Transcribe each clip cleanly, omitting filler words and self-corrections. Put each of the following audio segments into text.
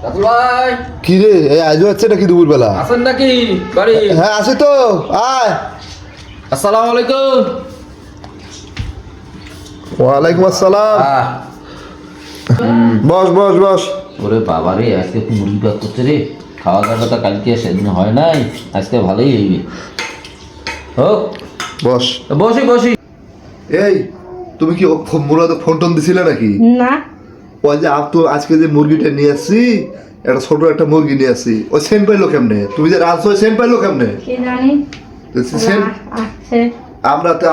রাতুল ভাই কি রে এই আজও আছে নাকি দুপুর বেলা? আছেন নাকি বাড়ি? হ্যাঁ আছে তো, আয়। আসসালামু আলাইকুম। ওয়ালাইকুম আসসালাম। বস বস বস। ওরে বাবা রে, আজকে খুব মুরগি পাক করছে রে। খাওয়া দাওয়াটা কালকে সেদিন হয় নাই, আজকে ভালোই হইবে। হোক, বস। বসি বসি। এই তুমি কি মুরাদ ফোন টোন দিছিলে নাকি? না। ওই যে তো আজকে যে মুরগিটা নিয়ে আসছি, একটা ছোট একটা মুরগি নিয়ে আসছি, ওই সেন্ট পাইলো কেমনে? তুমি যে রাঁধছো সেন্ট পাইলো কেমনে? কি জানি সেন্ট আছে।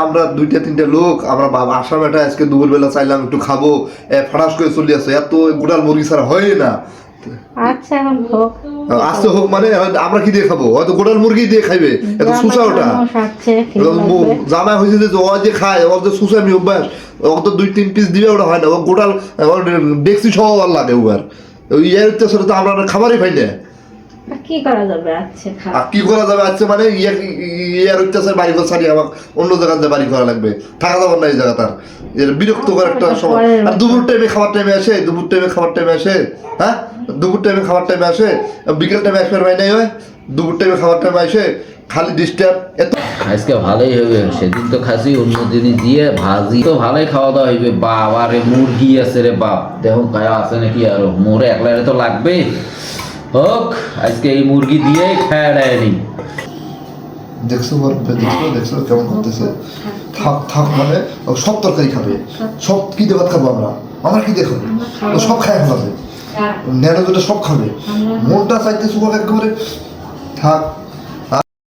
আমরা দুইটা তিনটা লোক, আমরা আসাম এটা আজকে দুপুর বেলা চাইলাম একটু খাবো, ফাটাস করে চলে আসছে, এত গোটাল মুরগি ছাড়া হয় না। আচ্ছা এখন হোক। আসতে হোক মানে আমরা কি দিয়ে খাবো? হয়তো গোটাল মুরগি দিয়ে খাইবে, এত সুসা ওটা। জানা হয়েছে যে ও যে খায়, ওর যে সুসা আমি অভ্যাস, ও তো 2-3 পিস দিবে, ওটা হয় না, ও গোটাল ডেক্সি সহ আর লাগে ওবার। ওই ইয়ের সাথে তো আমরা খাবারই পাই না। কি করা যাবে? আচ্ছা আর কি করা যাবে? আচ্ছা মানে ইয়ার অত্যাচার বাড়ি ঘর ছাড়িয়ে আমার অন্য জায়গাতে বাড়ি করা লাগবে, থাকা যাবার না এই জায়গা। তার এর বিরক্তকর একটা সময়। আর দুপুর টাইমে খাবার টাইমে আসে, দুপুর টাইমে খাবার টাইমে আসে, হ্যাঁ দুপুর টাইমে খাবার টাইমে আসে, বিকেল টাইমে আসবে ভাই নাই হয়, দুপুর টাইমে খাবার টাইমে আসে, খালি ডিস্টার্ব এত। আজকে ভালোই হবে, সেদিন তো খাসি, অন্য জিনিস দিয়ে ভাজি তো ভালোই খাওয়া দাওয়া হইবে। বাবা রে, মুরগি আছে রে বাপ, দেখো গায়ে আছে নাকি আরো, মোরে একলা তো লাগবে। হোক, আজকে এই মুরগি দিয়ে খায় দেয়নি। দেখছো দেখছো কেমন করতেছে? থাক থাক মানে সব তরকারি খাবে, সব কি দিয়ে ভাত খাবো আমরা কি দিয়ে খাবো? ও সব খায় ফেলাবে, ন্যানো দুটো সব খাবে, মনটা চাইতে সুখ একেবারে। থাক